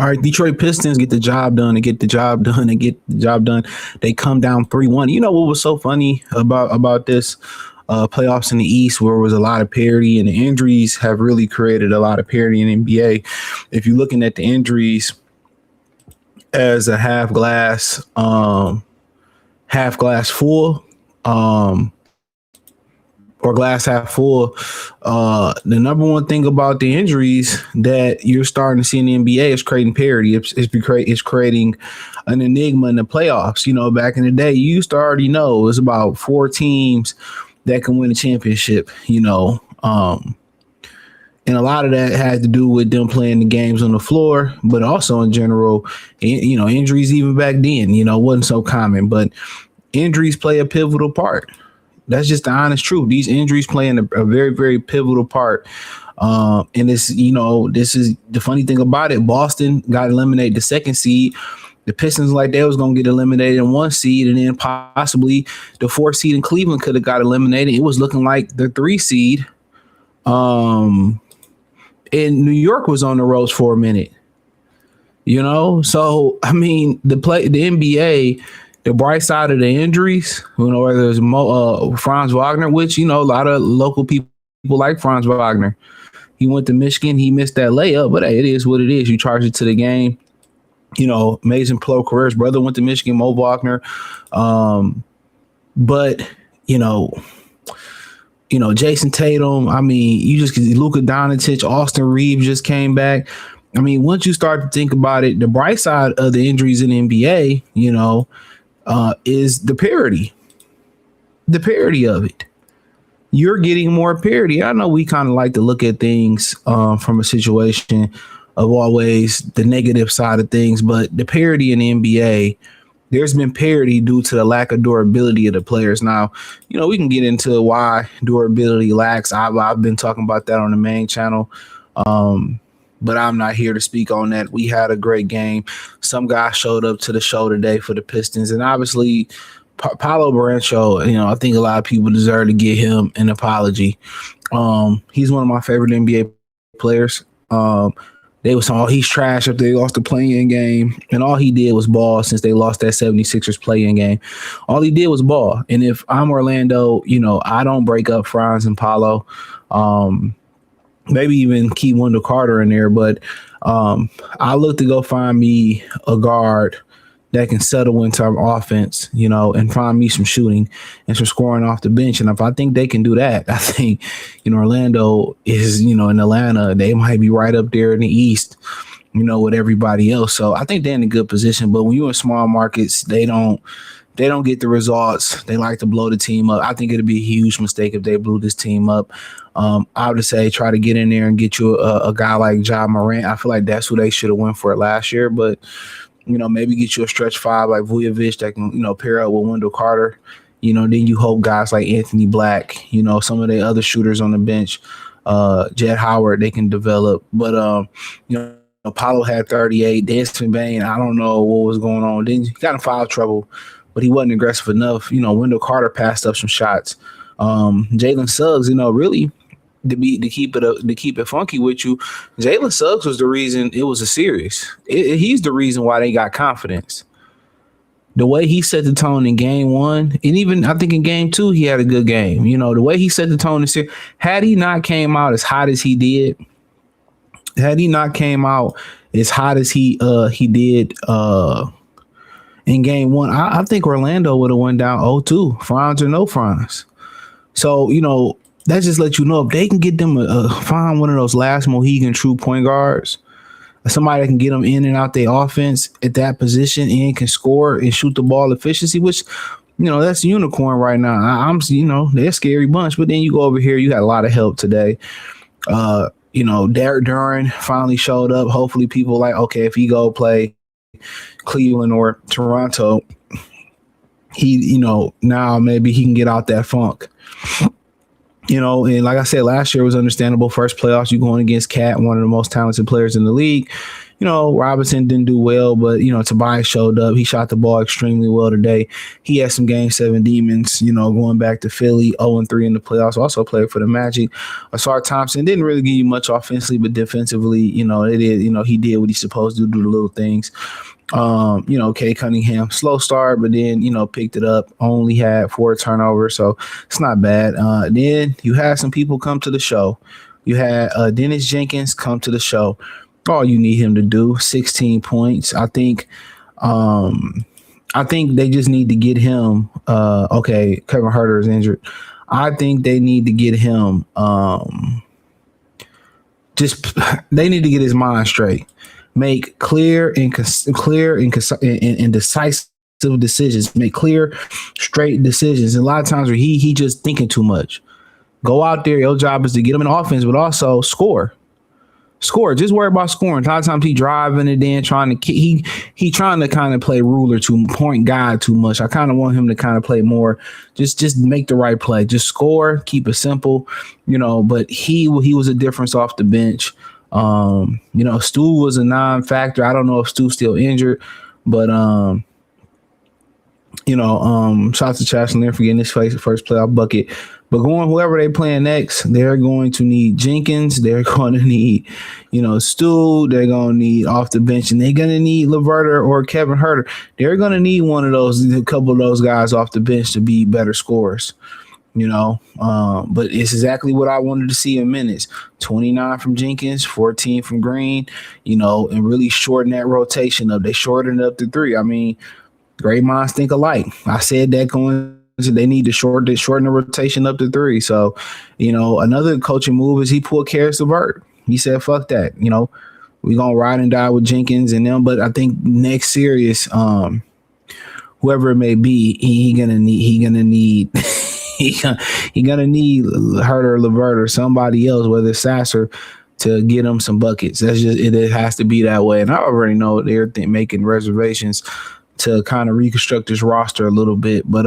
All right, Detroit Pistons get the job done and get the job done and get the job done. They come down 3-1. You know what was so funny about this playoffs in the East, where there was a lot of parity, and the injuries have really created a lot of parity in the NBA. If you're looking at the injuries as a half glass full, or glass half full, the number one thing about the injuries that you're starting to see in the NBA is creating parity. It's creating an enigma in the playoffs. You know, back in the day, you used to already know it's about 4 teams that can win a championship, you know. And a lot of that had to do with them playing the games on the floor, but also in general, you know, injuries even back then, you know, wasn't so common. But injuries play a pivotal part. That's just the honest truth. These injuries play a very, very pivotal part. And this, you know, this is the funny thing about it. Boston got eliminated the 2nd seed. The Pistons, like they was going to get eliminated in 1 seed, and then possibly the 4th seed in Cleveland could have got eliminated. It was looking like the 3 seed. And New York was on the ropes for a minute. You know, so I mean, the NBA. The bright side of the injuries, you know, whether it's Franz Wagner, which, you know, a lot of local people like Franz Wagner. He went to Michigan. He missed that layup, but hey, it is what it is. You charge it to the game. You know, amazing pro career. His brother went to Michigan, Mo Wagner. But, you know, Jason Tatum, I mean, Luka Doncic, Austin Reeves just came back. I mean, once you start to think about it, the bright side of the injuries in the NBA, you know, is the parity of it. You're getting more parity. I know we kind of like to look at things from a situation of always the negative side of things, but the parity in the NBA, there's been parity due to the lack of durability of the players. Now, you know, we can get into why durability lacks. I've been talking about that on the main channel. But I'm not here to speak on that. We had a great game. Some guy showed up to the show today for the Pistons, and obviously Paolo Brancho, you know, I think a lot of people deserve to give him an apology. He's one of my favorite NBA players. They was saying, he's trash if they lost the play-in game, and all he did was ball since they lost that 76ers play-in game. All he did was ball. And if I'm Orlando, you know, I don't break up Franz and Paolo. Maybe even keep Wendell Carter in there, but I look to go find me a guard that can settle into our offense, you know, and find me some shooting and some scoring off the bench. And if I think they can do that, I think, you know, Orlando is, you know, in Atlanta, they might be right up there in the East, you know, with everybody else. So I think they're in a good position. But when you're in small markets, they don't get the results. They like to blow the team up. I think it'd be a huge mistake if they blew this team up. I would say try to get in there and get you a guy like Ja Morant. I feel like that's who they should have went for last year. But, you know, maybe get you a stretch 5 like Vujovic that can, you know, pair up with Wendell Carter. You know, then you hope guys like Anthony Black, you know, some of the other shooters on the bench, Jed Howard, they can develop. But, you know, Apollo had 38. Desmond Bane, I don't know what was going on. Then he got in foul trouble, but he wasn't aggressive enough. You know, Wendell Carter passed up some shots. Jalen Suggs, you know, really to keep it funky with you, Jalen Suggs was the reason it was a series. He's the reason why they got confidence. The way he set the tone in game 1, and even I think in game 2, he had a good game. You know, the way he set the tone in series, had he not came out as hot as he did, in game 1, I think Orlando would have went down 0-2, Franz or no Franz. So, you know, that just lets you know if they can get them find one of those last Mohegan true point guards, somebody that can get them in and out their offense at that position and can score and shoot the ball efficiency, which, you know, that's a unicorn right now. You know, they're a scary bunch. But then you go over here, you got a lot of help today. You know, Derek Duran finally showed up. Hopefully people like, okay, if he go play Cleveland or Toronto, he, you know, now maybe he can get out that funk. You know, and like I said, last year was understandable. First playoffs, you going against Cat, one of the most talented players in the league. Robinson didn't do well, but, Tobias showed up. He shot the ball extremely well today. He had some Game 7 demons, going back to Philly, 0-3 in the playoffs. Also played for the Magic. Asar Thompson didn't really give you much offensively, but defensively, he did what he's supposed to do the little things. Kay Cunningham, slow start, but then, picked it up, only had 4 turnovers, so it's not bad. Then you had some people come to the show. You had Dennis Jenkins come to the show. All you need him to do, 16 points. I think they just need to get him. Okay, Kevin Huerter is injured. I think they need to get him. They need to get his mind straight. Make clear and decisive decisions. Make clear, straight decisions. And a lot of times where he just thinking too much. Go out there. Your job is to get him in offense, but also score. Just worry about scoring. A lot of times he driving it in, trying to trying to kind of play ruler to point guide too much. I kind of want him to kind of play more. Just make the right play. Just score. Keep it simple. But he was a difference off the bench. Stu was a non-factor. I don't know if Stu's still injured, but shout out to Chancellor for getting his first playoff bucket. But whoever they playing next, they're going to need Jenkins. They're going to need, Stu. They're going to need off the bench, and they're going to need LeVert or Kevin Huerter. They're going to need a couple of those guys off the bench to be better scorers. But it's exactly what I wanted to see in minutes. 29 from Jenkins, 14 from Green, and really shorten that rotation up. They shortened it up to 3. I mean, great minds think alike. I said that they need to shorten the rotation up to 3. So, another coaching move is he pulled Karis LeVert. He said, fuck that. We're going to ride and die with Jenkins and them. But I think next series, whoever it may be, he gonna need Huerter, LeVert, or somebody else, whether it's Sasser, to get him some buckets. That's just it has to be that way. And I already know they're making reservations to kind of reconstruct this roster a little bit. But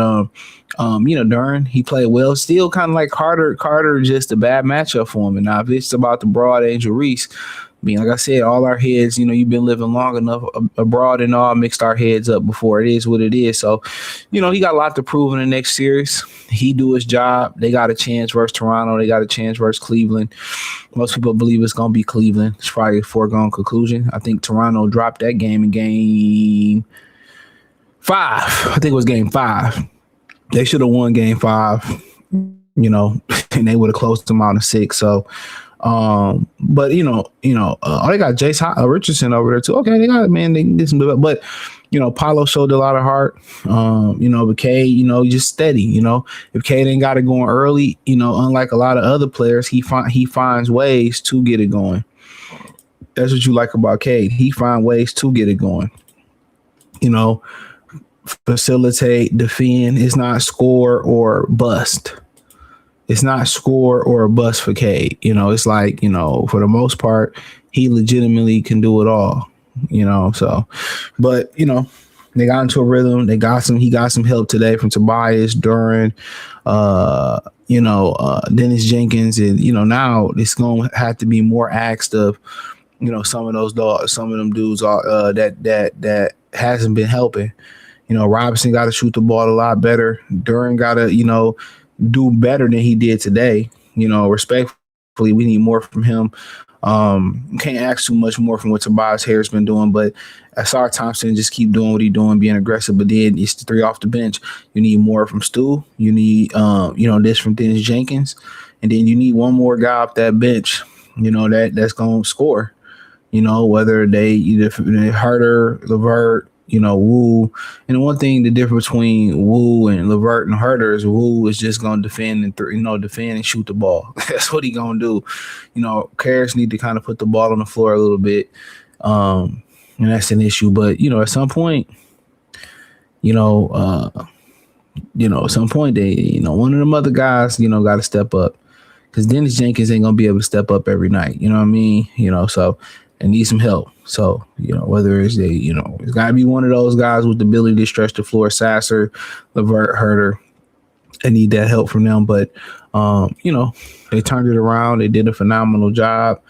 Duren, he played well. Still kind of like Carter, just a bad matchup for him. And now if it's about the broad Angel Reese, I mean, like I said, all our heads, you've been living long enough abroad and all mixed our heads up before. It is what it is. So, he got a lot to prove in the next series. He do his job. They got a chance versus Toronto. They got a chance versus Cleveland. Most people believe it's going to be Cleveland. It's probably a foregone conclusion. I think Toronto dropped that game in game 5. I think it was game 5. They should have won game 5, and they would have closed them out in 6. So, but they got Jace Richardson over there too. Okay, they can get some, but Paulo showed a lot of heart. But Cade, just steady. If Cade ain't got it going early, unlike a lot of other players, he finds ways to get it going. That's what you like about Cade. He finds ways to get it going. Facilitate, defend. It's not score or bust. It's not score or a bust for Cade. It's like, for the most part, he legitimately can do it all, so, but, they got into a rhythm. He got some help today from Tobias, Duren, Dennis Jenkins. And, now it's going to have to be more asked of, some of them dudes that hasn't been helping. Robinson got to shoot the ball a lot better. Duren got to, do better than he did today. Respectfully, we need more from him. Can't ask too much more from what Tobias Harris been doing, but Asar Thompson just keep doing what he's doing, being aggressive. But then it's the 3 off the bench. You need more from Stu. You need, this from Dennis Jenkins, and then you need one more guy off that bench. That's gonna score. Whether they either Huerter, LeVert, Wu. And one thing, the difference between Wu and LeVert and Huerter is Wu is just going to defend and shoot the ball. That's what he going to do. Karis need to kind of put the ball on the floor a little bit. And that's an issue. But, at some point, at some point they, one of them other guys, got to step up. Because Dennis Jenkins ain't going to be able to step up every night. You know what I mean? So and need some help. So, whether it's it's got to be one of those guys with the ability to stretch the floor, Sasser, LeVert, Huerter. I need that help from them. But, they turned it around. They did a phenomenal job.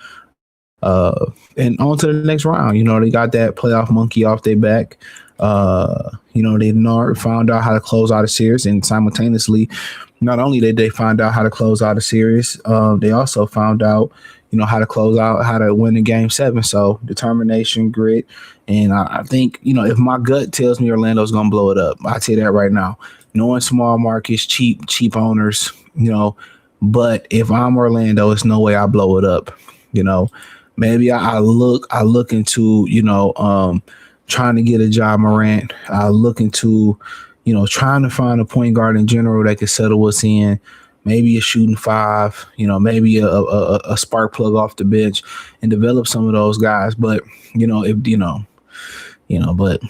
And on to the next round. They got that playoff monkey off their back. They found out how to close out a series, and simultaneously, not only did they find out how to close out a series, they also found out, how to close out, how to win in Game 7. So determination, grit, and I think, if my gut tells me Orlando's gonna blow it up, I tell you that right now. Knowing small markets, cheap owners, but if I'm Orlando, it's no way I blow it up. Maybe I look into, trying to get a Ja Morant. I look into, trying to find a point guard in general that can settle us in. Maybe a shooting five, maybe a spark plug off the bench, and develop some of those guys. But but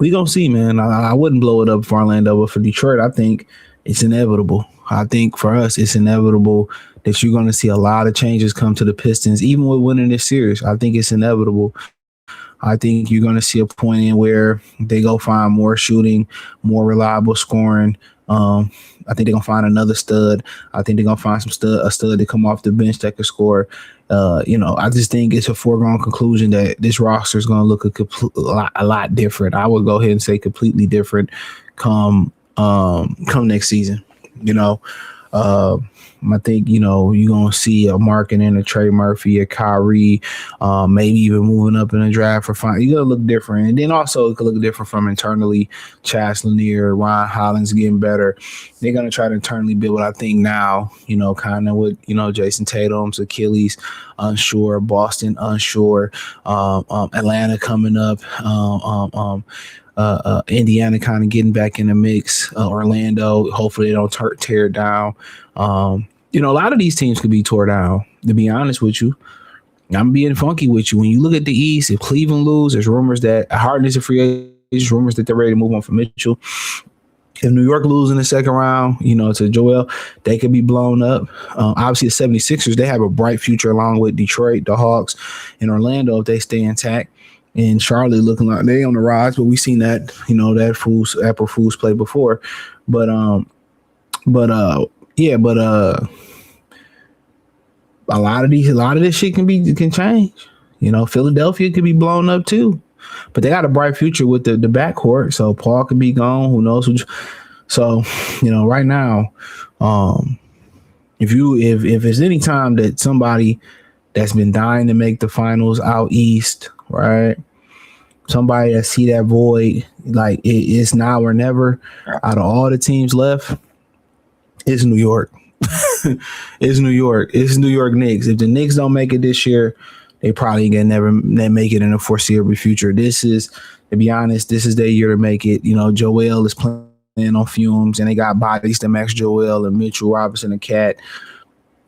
we gonna see, man. I wouldn't blow it up for Orlando, but for Detroit, I think it's inevitable. I think for us, it's inevitable that you're going to see a lot of changes come to the Pistons, even with winning this series. I think it's inevitable. I think you're going to see a point in where they go find more shooting, more reliable scoring. I think they're going to find another stud. I think they're going to find a stud to come off the bench that could score. I just think it's a foregone conclusion that this roster is going to look a lot different. I would go ahead and say completely different come next season. I think, you're going to see a Markin and a Trey Murphy, a Kyrie, maybe even moving up in the draft for fun. You're going to look different. And then also it could look different from internally. Chaz Lanier, Ron Hollins getting better. They're going to try to internally build what I think now, kind of with, Jason Tatum's Achilles unsure, Boston unsure, Atlanta coming up, Indiana kind of getting back in the mix. Orlando, hopefully they don't tear it down. A lot of these teams could be tore down, to be honest with you. I'm being funky with you. When you look at the East, if Cleveland lose, there's rumors that Harden is a free agent, rumors that they're ready to move on from Mitchell. If New York lose in the second round, to Joel, they could be blown up. Obviously, the 76ers, they have a bright future along with Detroit, the Hawks, and Orlando if they stay intact. And Charlotte looking like they on the rise, but we've seen that, that April Fool's play before. But a lot of this shit can change. Philadelphia could be blown up too. But they got a bright future with the backcourt. So Paul could be gone. Who knows? So, right now, if there's any time that somebody that's been dying to make the finals out east, right? Somebody that see that void, like it's now or never. Out of all the teams left, it's New York. It's New York. It's New York Knicks. If the Knicks don't make it this year, they probably can never make it in the foreseeable future. This is, to be honest, this is their year to make it. Joel is playing on fumes, and they got bodies to match Joel and Mitchell Robinson and Cat.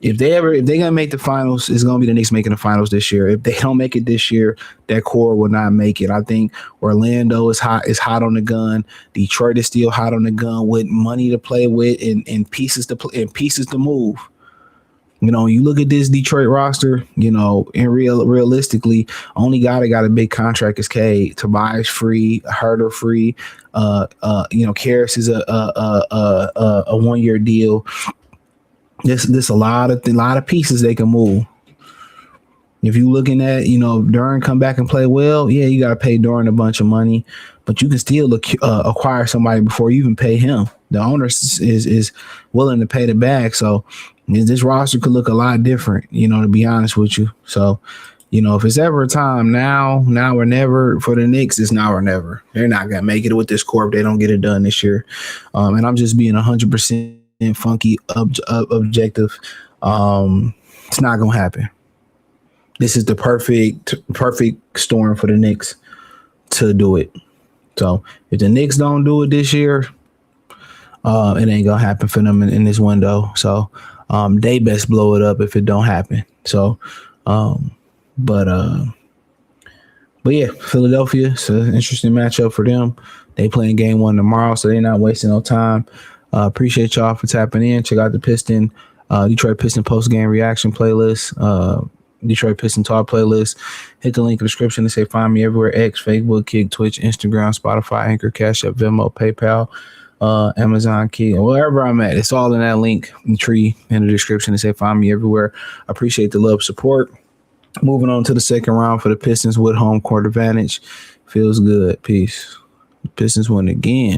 If they're gonna make the finals, it's gonna be the Knicks making the finals this year. If they don't make it this year, that core will not make it. I think Orlando is hot on the gun. Detroit is still hot on the gun with money to play with and pieces to move. You look at this Detroit roster, realistically, only guy that got a big contract is Cade. Tobias free, Herter free. Karras is a 1 year deal. There's a lot of pieces they can move. If you're looking at, Duran come back and play well, yeah, you got to pay Duran a bunch of money, but you can still acquire somebody before you even pay him. The owner is willing to pay the bag. So this roster could look a lot different, to be honest with you. So, if it's ever a time, now or never for the Knicks, it's now or never. They're not going to make it with this core if they don't get it done this year. And I'm just being 100% funky objective. It's not gonna happen. This is the perfect storm for the Knicks to do it. So if the Knicks don't do it this year, it ain't gonna happen for them in this window. So they best blow it up if it don't happen. So but yeah, Philadelphia, it's an interesting matchup for them. They playing game 1 tomorrow, so they're not wasting no time. Appreciate y'all for tapping in. Check out the Detroit Piston post-game reaction playlist, Detroit Piston talk playlist. Hit the link in the description to say find me everywhere: X, Facebook, Kick, Twitch, Instagram, Spotify, Anchor, Cash App, Venmo, PayPal, Amazon Key, and wherever I'm at. It's all in that link tree in the description to say find me everywhere. I appreciate the love, support. Moving on to the second round for the Pistons with home court advantage. Feels good. Peace. The Pistons win again.